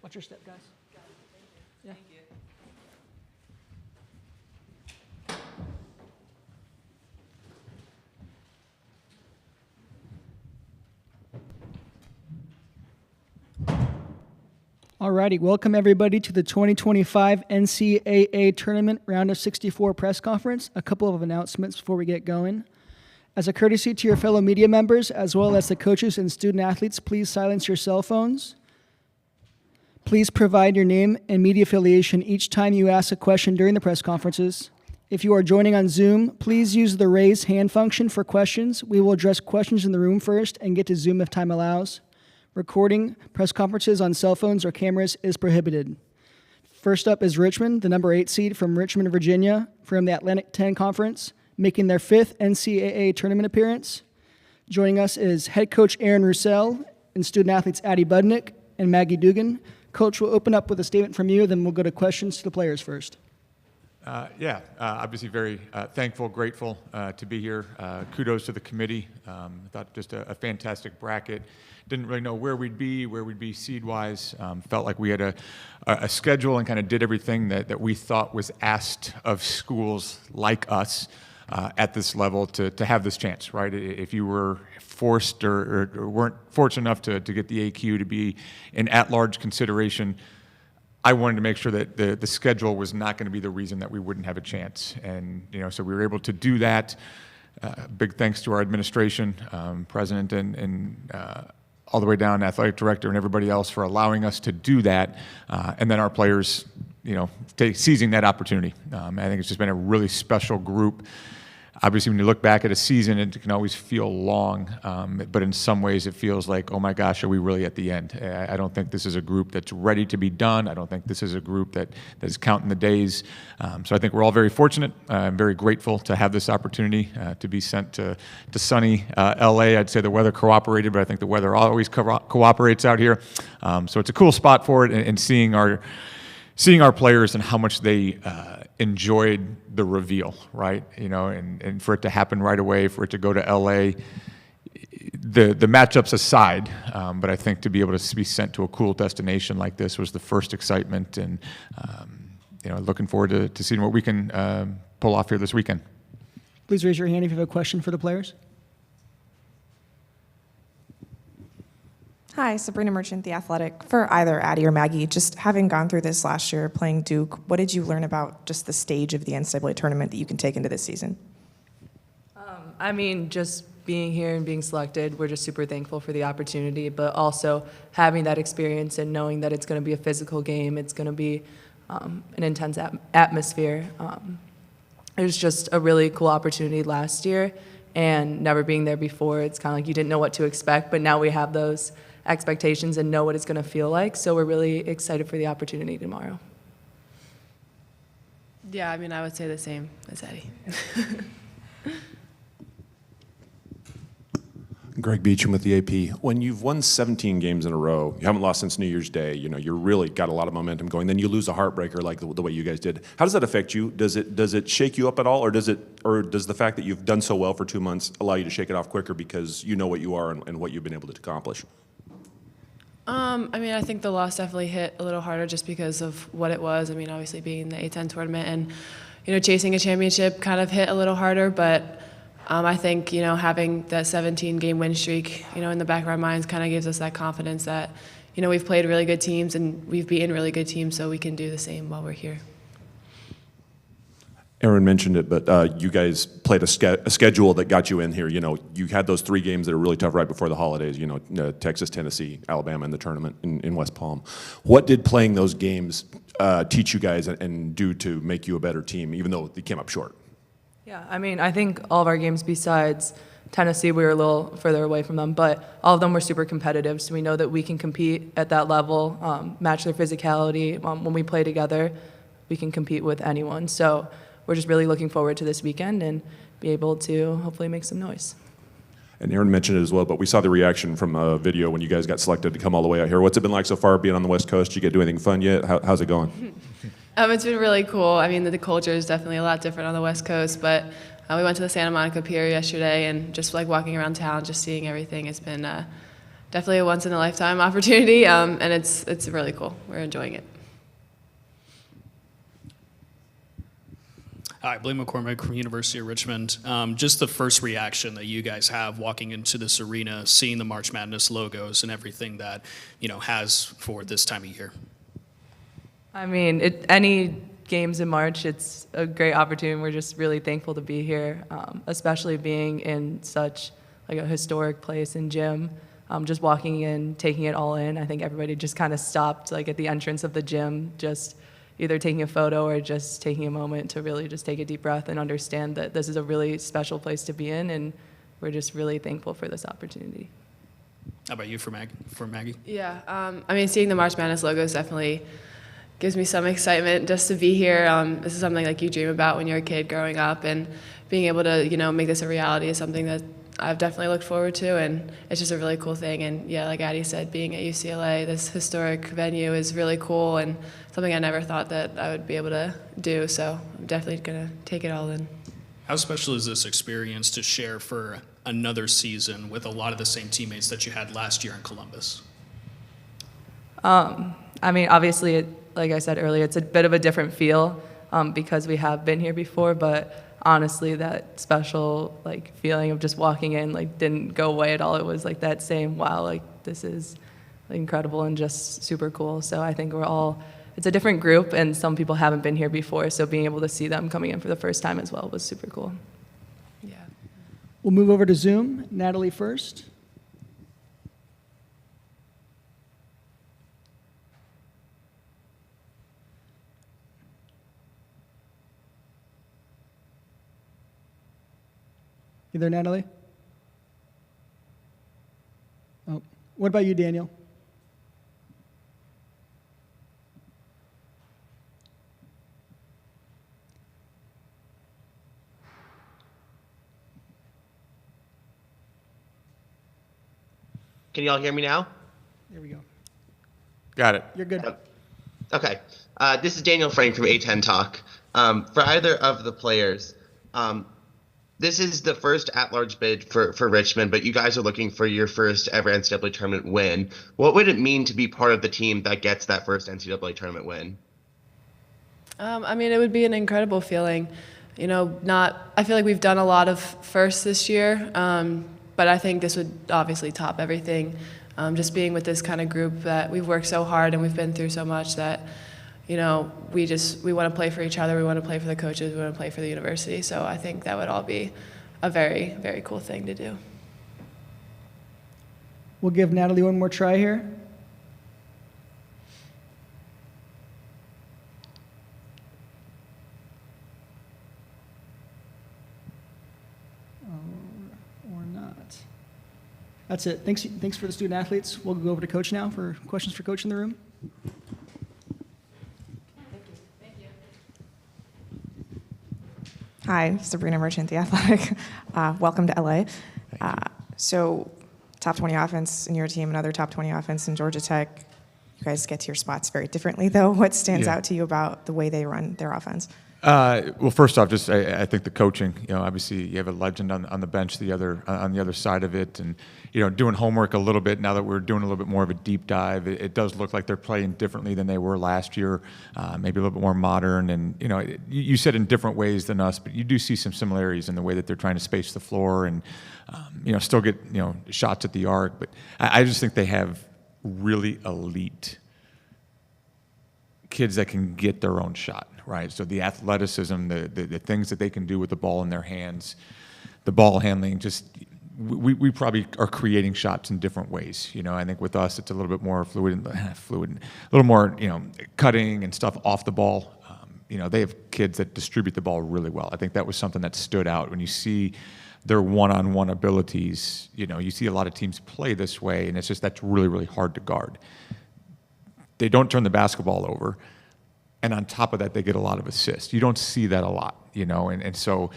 Watch your step, guys. Yeah. Thank you. Alrighty, welcome everybody to the 2025 NCAA Tournament Round of 64 press conference. A couple of announcements before we get going. As a courtesy to your fellow media members, as well as the coaches and student athletes, please silence your cell phones. Please provide your name and media affiliation each time you ask a question during the press conferences. If you are joining on Zoom, please use the raise hand function for questions. We will address questions in the room first and get to Zoom if time allows. Recording press conferences on cell phones or cameras is prohibited. First up is Richmond, the number 8 seed from Richmond, Virginia, from the Atlantic 10 Conference, making their 5th NCAA tournament appearance. Joining us is head coach Aaron Rousell and student athletes Addie Budnick and Maggie Dugan. Coach, will open up with a statement from you, then we'll go to questions to the players first. Obviously very thankful, grateful to be here. Kudos to the committee. I thought just a fantastic bracket. Didn't really know where we'd be seed-wise. Felt like we had a schedule and kind of did everything that we thought was asked of schools like us at this level to have this chance, right? If you were forced or weren't fortunate enough to get the AQ to be an at-large consideration, I wanted to make sure that the schedule was not going to be the reason that we wouldn't have a chance. And, so we were able to do that. Big thanks to our administration, president, and all the way down, athletic director, and everybody else for allowing us to do that. And then our players, seizing that opportunity. I think it's just been a really special group. Obviously, when you look back at a season, it can always feel long, but in some ways it feels like, oh my gosh, are we really at the end? I don't think this is a group that's ready to be done. I don't think this is a group that is counting the days. So I think we're all very fortunate. I'm very grateful to have this opportunity to be sent to sunny LA. I'd say the weather cooperated, but I think the weather always cooperates out here. So it's a cool spot for it, and seeing our players and how much they enjoyed the reveal, right? And for it to happen right away, for it to go to LA, the matchups aside, but I think to be able to be sent to a cool destination like this was the first excitement, and looking forward to seeing what we can pull off here this weekend. Please raise your hand if you have a question for the players. Hi, Sabrina Merchant, The Athletic. For either Addie or Maggie, just having gone through this last year playing Duke, what did you learn about just the stage of the NCAA tournament that you can take into this season? Just being here and being selected, we're just super thankful for the opportunity, but also having that experience and knowing that it's going to be a physical game, it's going to be an intense atmosphere. It was just a really cool opportunity last year, and never being there before, it's kind of like you didn't know what to expect, but now we have those expectations and know what it's going to feel like. So we're really excited for the opportunity tomorrow. Yeah, I would say the same as Eddie. Greg Beecham with the AP. When you've won 17 games in a row, you haven't lost since New Year's Day, you're really got a lot of momentum going, then you lose a heartbreaker like the way you guys did. How does that affect you? Does it shake you up at all, or does the fact that you've done so well for 2 months allow you to shake it off quicker because you know what you are and what you've been able to accomplish? I think the loss definitely hit a little harder just because of what it was. Obviously being in the A10 tournament and, chasing a championship kind of hit a little harder, but I think, having that 17-game win streak, in the back of our minds kind of gives us that confidence that, we've played really good teams and we've beaten really good teams, so we can do the same while we're here. Aaron mentioned it, but you guys played a schedule that got you in here. You had those 3 games that are really tough right before the holidays, Texas, Tennessee, Alabama, and the tournament in West Palm. What did playing those games teach you guys and do to make you a better team, even though they came up short? Yeah, I think all of our games besides Tennessee, we were a little further away from them, but all of them were super competitive, so we know that we can compete at that level, match their physicality. When we play together, we can compete with anyone. So we're just really looking forward to this weekend and be able to hopefully make some noise. And Aaron mentioned it as well, but we saw the reaction from a video when you guys got selected to come all the way out here. What's it been like so far being on the West Coast? Did you get to do anything fun yet? How's it going? It's been really cool. The culture is definitely a lot different on the West Coast, but we went to the Santa Monica Pier yesterday and just walking around town, just seeing everything. It's been definitely a once-in-a-lifetime opportunity, and it's really cool. We're enjoying it. Hi, Blaine McCormick from University of Richmond. Just the first reaction that you guys have walking into this arena, seeing the March Madness logos and everything that, has for this time of year. I mean, any games in March, it's a great opportunity. We're just really thankful to be here, especially being in such like a historic place and gym. Just walking in, taking it all in. I think everybody just kind of stopped like at the entrance of the gym, just either taking a photo or just taking a moment to really just take a deep breath and understand that this is a really special place to be in, and we're just really thankful for this opportunity. How about you for Maggie? Yeah, I mean, seeing the March Madness logos definitely gives me some excitement just to be here. This is something like you dream about when you're a kid growing up, and being able to, make this a reality is something that I've definitely looked forward to, and it's just a really cool thing. And yeah, like Addie said, being at UCLA, this historic venue is really cool and something I never thought that I would be able to do. So I'm definitely going to take it all in. How special is this experience to share for another season with a lot of the same teammates that you had last year in Columbus? I mean, obviously, like I said earlier, it's a bit of a different feel because we have been here before, but honestly, that special like feeling of just walking in like didn't go away at all. It was like that same, wow, like this is incredible and just super cool. So I think it's a different group, and some people haven't been here before, so being able to see them coming in for the first time as well was super cool. Yeah. We'll move over to Zoom. Natalie first. You there, Natalie? Oh, what about you, Daniel? Can you all hear me now? There we go. Got it. You're good. Okay. This is Daniel Frank from A10 Talk. For either of the players, this is the first at-large bid for Richmond, but you guys are looking for your first ever NCAA tournament win. What would it mean to be part of the team that gets that first NCAA tournament win? I mean, it would be an incredible feeling. I feel like we've done a lot of firsts this year, but I think this would obviously top everything. Just being with this kind of group that we've worked so hard and we've been through so much that, we want to play for each other, we want to play for the coaches, we want to play for the university. So I think that would all be a very, very cool thing to do. We'll give Natalie one more try here. Or not. That's it. Thanks for the student athletes. We'll go over to Coach now for questions for Coach in the room. Hi, Sabrina Merchant, The Athletic. Welcome to LA. So, top 20 offense in your team, another top 20 offense in Georgia Tech. You guys get to your spots very differently, though. What stands out to you about the way they run their offense? Well, first off, just I think the coaching. Obviously you have a legend on the bench, on the other side of it, and doing homework a little bit. Now that we're doing a little bit more of a deep dive, it does look like they're playing differently than they were last year. Maybe a little bit more modern, and you said in different ways than us, but you do see some similarities in the way that they're trying to space the floor and still get shots at the arc. But I just think they have really elite kids that can get their own shot, right? So the athleticism, the things that they can do with the ball in their hands, the ball handling, just we probably are creating shots in different ways. I think with us it's a little bit more fluid, a little more cutting and stuff off the ball. They have kids that distribute the ball really well. I think that was something that stood out when you see their one-on-one abilities. You see a lot of teams play this way, and it's just that's really, really hard to guard. They don't turn the basketball over, and on top of that, they get a lot of assists. You don't see that a lot, and so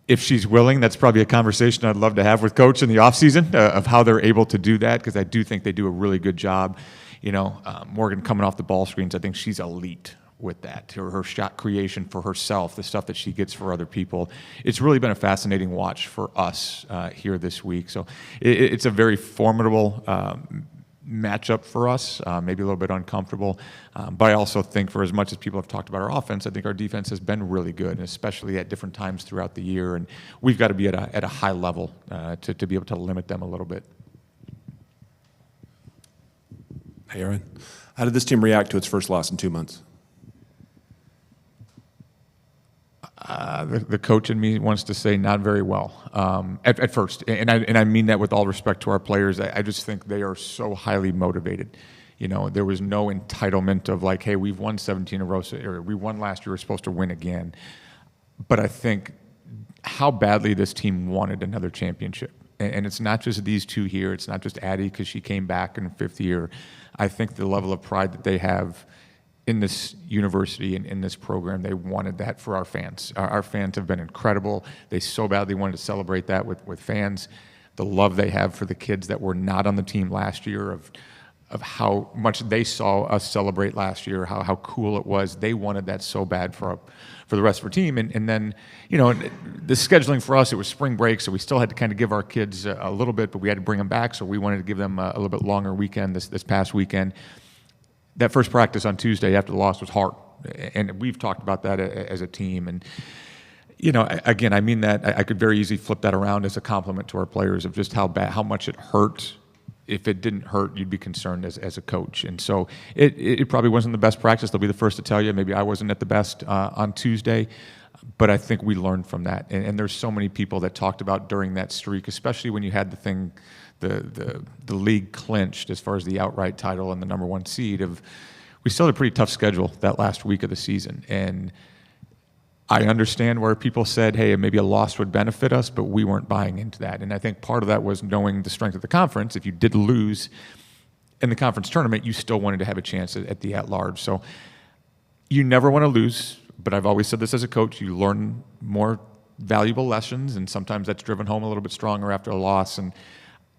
if she's willing, that's probably a conversation I'd love to have with Coach in the offseason of how they're able to do that, because I do think they do a really good job. Morgan coming off the ball screens, I think she's elite with that, her shot creation for herself, the stuff that she gets for other people. It's really been a fascinating watch for us here this week. So it's a very formidable matchup for us, maybe a little bit uncomfortable. But I also think for as much as people have talked about our offense, I think our defense has been really good, and especially at different times throughout the year. And we've got to be at a high level to be able to limit them a little bit. Hey, Aaron. How did this team react to its first loss in 2 months? The coach in me wants to say not very well at first, and I mean that with all respect to our players. I just think they are so highly motivated. You know, there was no entitlement of like, hey, we've won 17 in a row, or we won last year, we're supposed to win again. But I think how badly this team wanted another championship. And it's not just these two here. It's not just Addie because she came back in her 5th year. I think the level of pride that they have in this university and in this program, they wanted that for our fans. Our fans have been incredible. They so badly wanted to celebrate that with fans. The love they have for the kids that were not on the team last year, of how much they saw us celebrate last year, how cool it was. They wanted that so bad for the rest of our team. And then, you know, the scheduling for us, it was spring break, so we still had to kind of give our kids a little bit, but we had to bring them back, so we wanted to give them a little bit longer weekend this past weekend. That first practice on Tuesday after the loss was hard, and we've talked about that as a team. And, you know, again, I mean that I could very easily flip that around as a compliment to our players of just how much it hurt. If it didn't hurt, you'd be concerned as a coach. And so it probably wasn't the best practice. They'll be the first to tell you. Maybe I wasn't at the best on Tuesday. But I think we learned from that. And there's so many people that talked about during that streak, especially when you had the league clinched as far as the outright title and the number 1 seed. We still had a pretty tough schedule that last week of the season. And I understand where people said, hey, maybe a loss would benefit us, but we weren't buying into that. And I think part of that was knowing the strength of the conference. If you did lose in the conference tournament, you still wanted to have a chance at the at-large. So you never want to lose, but I've always said this as a coach, you learn more valuable lessons, and sometimes that's driven home a little bit stronger after a loss. And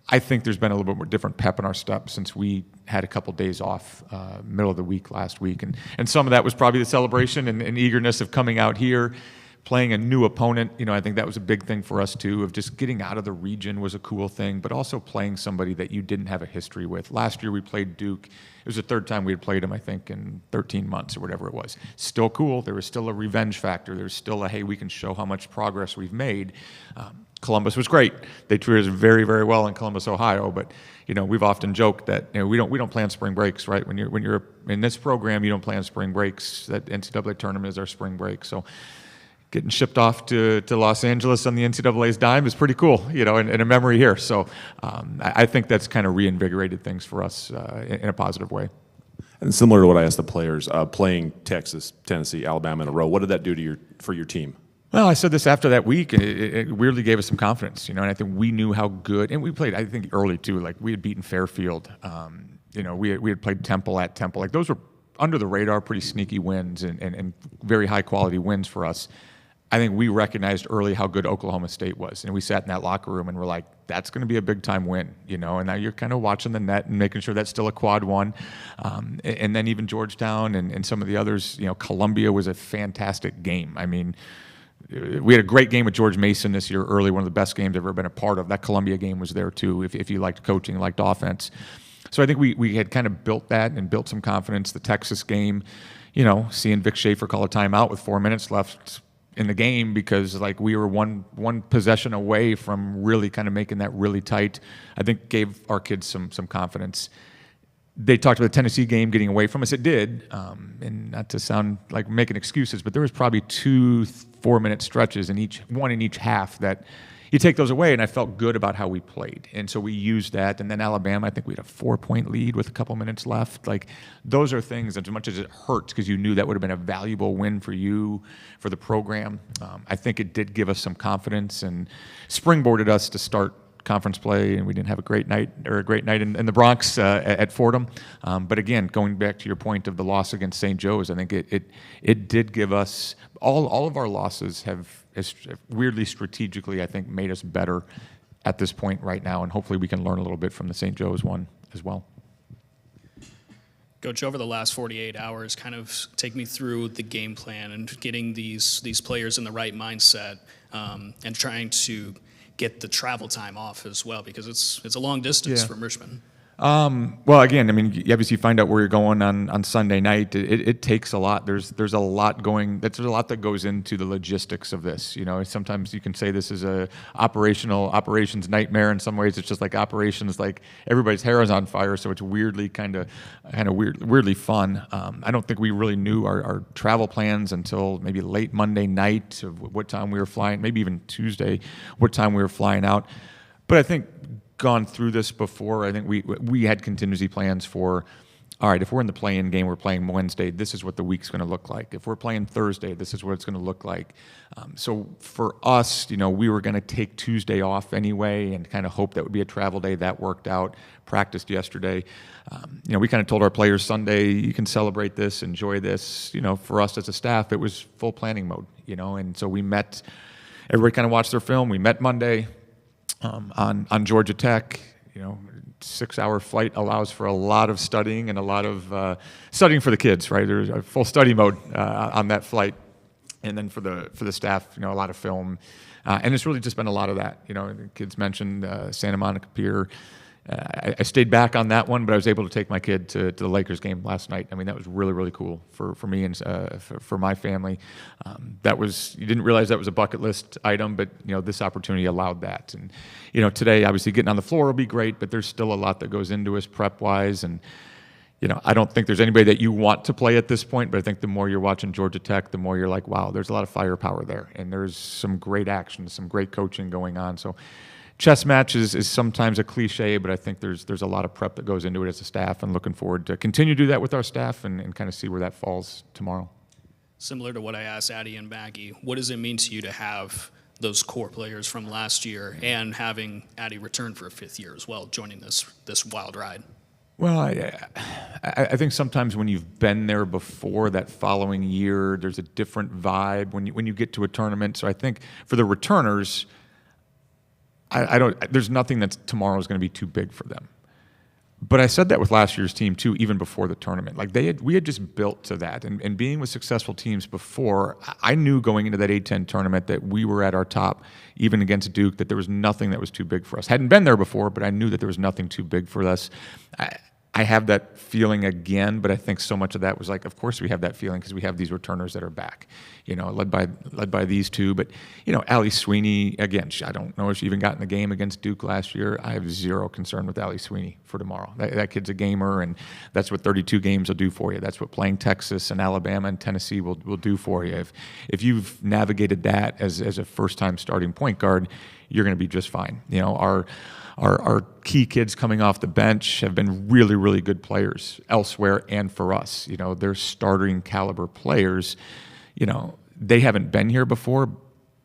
I think there's been a little bit more different pep in our step since we had a couple days off middle of the week last week. And some of that was probably the celebration and eagerness of coming out here, playing a new opponent. You know, I think that was a big thing for us too, of just getting out of the region was a cool thing, but also playing somebody that you didn't have a history with. Last year we played Duke. It was the 3rd time we had played them, I think, in 13 months or whatever it was. Still cool. There was still a revenge factor. There was still a, hey, we can show how much progress we've made. Columbus was great. They treated us very, very well in Columbus, Ohio. But you know, we've often joked that we don't plan spring breaks, right? When you're in this program, you don't plan spring breaks. That NCAA tournament is our spring break. So getting shipped off to Los Angeles on the NCAA's dime is pretty cool, you know, and a memory here. So I think that's kind of reinvigorated things for us in a positive way. And similar to what I asked the players, playing Texas, Tennessee, Alabama in a row, what did that do for your team? Well, I said this after that week, and it weirdly gave us some confidence, you know, and I think we knew how good, and we played, I think, early too, like we had beaten Fairfield, you know, we had played Temple at Temple, like those were under the radar, pretty sneaky wins and very high quality wins for us. I think we recognized early how good Oklahoma State was, and we sat in that locker room and we're like, that's going to be a big time win, you know, and now you're kind of watching the net and making sure that's still a quad 1. And then even Georgetown and some of the others, you know, Columbia was a fantastic game. I mean, we had a great game with George Mason this year early, one of the best games I've ever been a part of. That Columbia game was there too, if you liked coaching, liked offense. So I think we had kind of built that and built some confidence. The Texas game, you know, seeing Vic Schaefer call a timeout with 4 minutes left in the game because like we were one possession away from really kind of making that really tight, I think gave our kids some confidence. They talked about the Tennessee game getting away from us. It did, and not to sound like making excuses, but there was probably 2 4-minute stretches in each half that you take those away, and I felt good about how we played. And so we used that. And then Alabama, I think we had a 4-point lead with a couple minutes left. Like those are things, as much as it hurts because you knew that would have been a valuable win for you, for the program, I think it did give us some confidence and springboarded us to start conference play, and we didn't have a great night in the Bronx at Fordham. But again, going back to your point of the loss against St. Joe's, I think it did give us all of our losses have weirdly strategically, I think, made us better at this point right now, and hopefully we can learn a little bit from the St. Joe's one as well. Coach, over the last 48 hours, kind of take me through the game plan and getting these players in the right mindset, and trying to get the travel time off as well, because it's a long distance from Richmond. Well, again, I mean, you obviously find out where you're going on Sunday night. It takes a lot. There's a lot there's a lot that goes into the logistics of this. You know, sometimes you can say this is a operations nightmare. In some ways, it's just like operations, like everybody's hair is on fire. So it's weirdly weirdly fun. I don't think we really knew our travel plans until maybe late Monday night of what time we were flying, maybe even Tuesday, what time we were flying out. But I think gone through this before. I think we had contingency plans for, all right, if we're in the play-in game, we're playing Wednesday, this is what the week's going to look like. If we're playing Thursday, this is what it's going to look like. So for us, you know, we were going to take Tuesday off anyway and kind of hope that would be a travel day. That worked out. Practiced yesterday. You know, we kind of told our players Sunday, you can celebrate this, enjoy this. You know, for us as a staff, it was full planning mode, you know, and so we met, everybody kind of watched their film. We met Monday. On Georgia Tech, you know, 6-hour flight allows for a lot of studying and a lot of studying for the kids, right? There's a full study mode on that flight, and then for the staff, you know, a lot of film, and it's really just been a lot of that. You know, the kids mentioned Santa Monica Pier. I stayed back on that one, but I was able to take my kid to the Lakers game last night. I mean, that was really, really cool for me and for my family. You didn't realize that was a bucket list item, but, you know, this opportunity allowed that. And, you know, today, obviously, getting on the floor will be great, but there's still a lot that goes into us prep-wise. And, you know, I don't think there's anybody that you want to play at this point, but I think the more you're watching Georgia Tech, the more you're like, wow, there's a lot of firepower there. And there's some great action, some great coaching going on. So chess match is sometimes a cliche, but I think there's a lot of prep that goes into it as a staff, and looking forward to continue to do that with our staff and kind of see where that falls tomorrow. Similar to what I asked Addie and Maggie, what does it mean to you to have those core players from last year and having Addie return for a 5th year as well, joining this wild ride? Well, I think sometimes when you've been there before, that following year, there's a different vibe when you get to a tournament. So I think for the returners, there's nothing that tomorrow is going to be too big for them. But I said that with last year's team too, even before the tournament. Like we had just built to that, and being with successful teams before, I knew going into that A-10 tournament that we were at our top, even against Duke, that there was nothing that was too big for us. Hadn't been there before, but I knew that there was nothing too big for us. I have that feeling again, but I think so much of that was like, of course we have that feeling because we have these returners that are back, you know, led by these two. But, you know, Allie Sweeney, again, I don't know if she even got in the game against Duke last year. I have zero concern with Allie Sweeney for tomorrow. That kid's a gamer, and that's what 32 games will do for you. That's what playing Texas and Alabama and Tennessee will do for you. If you've navigated that as a first-time starting point guard, you're going to be just fine. You know, our key kids coming off the bench have been really, really good players elsewhere and for us. You know, they're starting caliber players. You know, they haven't been here before,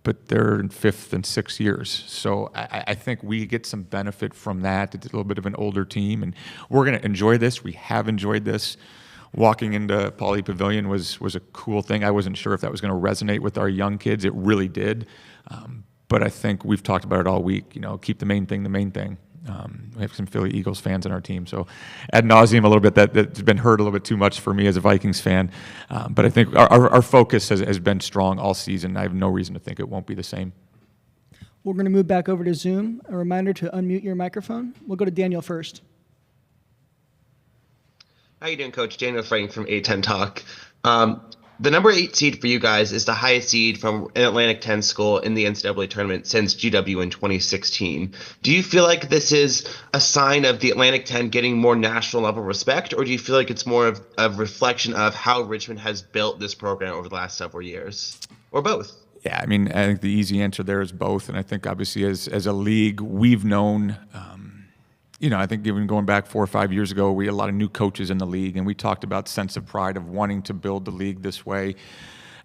but they're in 5th and 6th years. So I think we get some benefit from that. It's a little bit of an older team, and we're going to enjoy this. We have enjoyed this. Walking into Pauley Pavilion was a cool thing. I wasn't sure if that was going to resonate with our young kids. It really did. But I think we've talked about it all week. You know, keep the main thing the main thing. We have some Philly Eagles fans on our team, so ad nauseum a little bit. That's been heard a little bit too much for me as a Vikings fan. But I think our focus has been strong all season. I have no reason to think it won't be the same. We're going to move back over to Zoom. A reminder to unmute your microphone. We'll go to Daniel first. How you doing, Coach? Daniel Frank from A10 Talk. The number 8 seed for you guys is the highest seed from an Atlantic 10 school in the NCAA tournament since GW in 2016. Do you feel like this is a sign of the Atlantic 10 getting more national level respect, or do you feel like it's more of a reflection of how Richmond has built this program over the last several years, or both? Yeah, I mean, I think the easy answer there is both. And I think obviously as a league, we've known, you know, I think even going back 4 or 5 years ago, we had a lot of new coaches in the league, and we talked about sense of pride of wanting to build the league this way.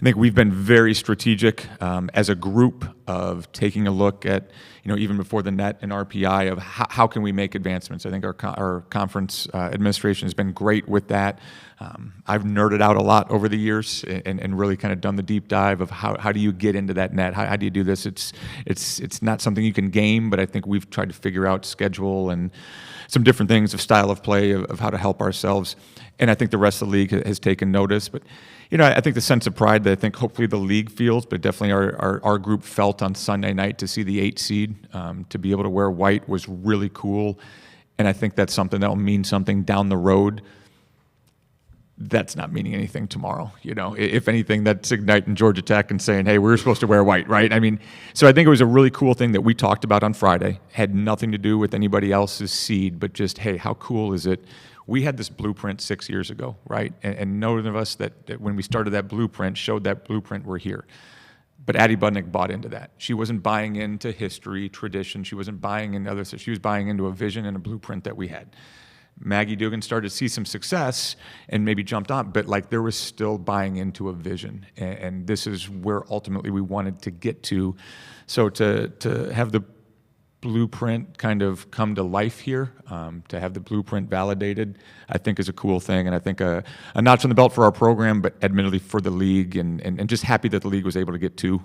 I think we've been very strategic as a group of taking a look at, even before the net and RPI of how can we make advancements. I think our conference administration has been great with that. I've nerded out a lot over the years and really kind of done the deep dive of how do you get into that net? How do you do this? It's not something you can game, but I think we've tried to figure out schedule and some different things of style of play of how to help ourselves. And I think the rest of the league has taken notice. But, I think the sense of pride that I think hopefully the league feels, but definitely our group felt on Sunday night to see the 8 seed, to be able to wear white was really cool. And I think that's something that will mean something down the road. That's not meaning anything tomorrow. If anything, that's igniting Georgia Tech and saying, hey, we're supposed to wear white, right? So I think it was a really cool thing that we talked about on Friday. Had nothing to do with anybody else's seed, but just, hey, how cool is it? We had this blueprint 6 years ago, right? And none of us that when we started that blueprint, showed that blueprint, were here. But Addie Budnick bought into that. She wasn't buying into history, tradition. She wasn't buying into other stuff. She was buying into a vision and a blueprint that we had. Maggie Dugan started to see some success and maybe jumped on, but there was still buying into a vision. And this is where ultimately we wanted to get to. So to have the blueprint kind of come to life here, to have the blueprint validated, I think is a cool thing. And I think a notch on the belt for our program, but admittedly for the league, and just happy that the league was able to get two.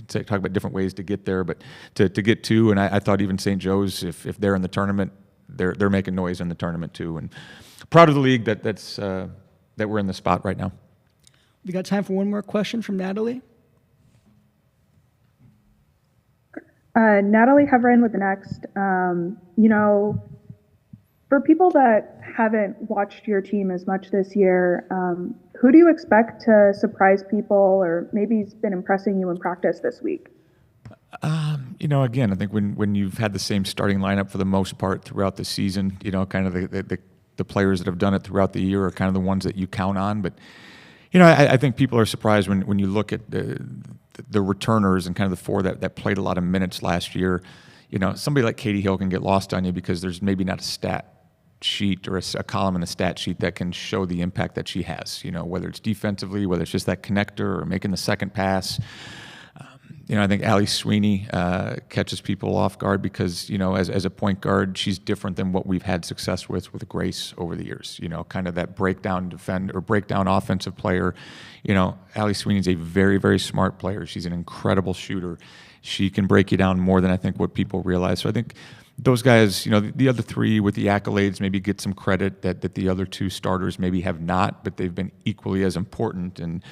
Talk about different ways to get there, but to get two. And I thought even St. Joe's, if they're in the tournament, they're making noise in the tournament too. And proud of the league that we're in the spot right now. We got time for one more question from Natalie. Natalie Heverin with the next. For people that haven't watched your team as much this year, who do you expect to surprise people or maybe has been impressing you in practice this week? Again, I think when you've had the same starting lineup for the most part throughout the season, kind of the players that have done it throughout the year are kind of the ones that you count on. But, I think people are surprised when you look at the returners and kind of the four that played a lot of minutes last year. Somebody like Katie Hill can get lost on you because there's maybe not a stat sheet or a column in the stat sheet that can show the impact that she has, whether it's defensively, whether it's just that connector or making the second pass. I think Allie Sweeney catches people off guard because, as a point guard, she's different than what we've had success with Grace over the years. Kind of that breakdown offensive player. Allie Sweeney's a very, very smart player. She's an incredible shooter. She can break you down more than I think what people realize. So I think those guys, the other three with the accolades maybe get some credit that the other two starters maybe have not, but they've been equally as important. And,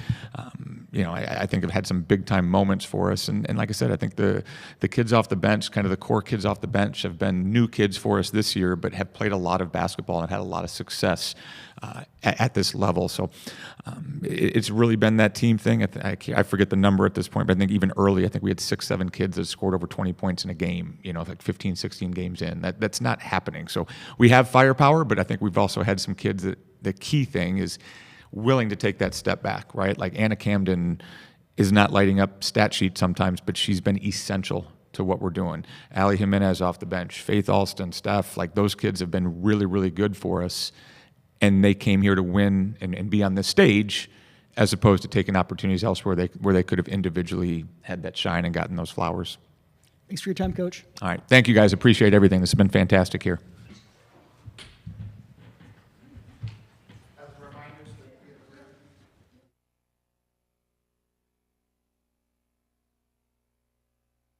I think have had some big time moments for us. And like I said, I think the kids off the bench, kind of the core kids off the bench, have been new kids for us this year, but have played a lot of basketball and had a lot of success at this level. So it's really been that team thing. I forget the number at this point, but I think even early, I think we had 6-7 kids that scored over 20 points in a game, like 15, 16 games in. That's not happening. So we have firepower, but I think we've also had some kids that the key thing is willing to take that step back, right? Like Anna Camden is not lighting up stat sheets sometimes, but she's been essential to what we're doing. Allie Jimenez off the bench, Faith Alston, Steph, those kids have been really, really good for us. And they came here to win and be on this stage as opposed to taking opportunities elsewhere where they could have individually had that shine and gotten those flowers. Thanks for your time, Coach. All right. Thank you, guys. Appreciate everything. This has been fantastic here.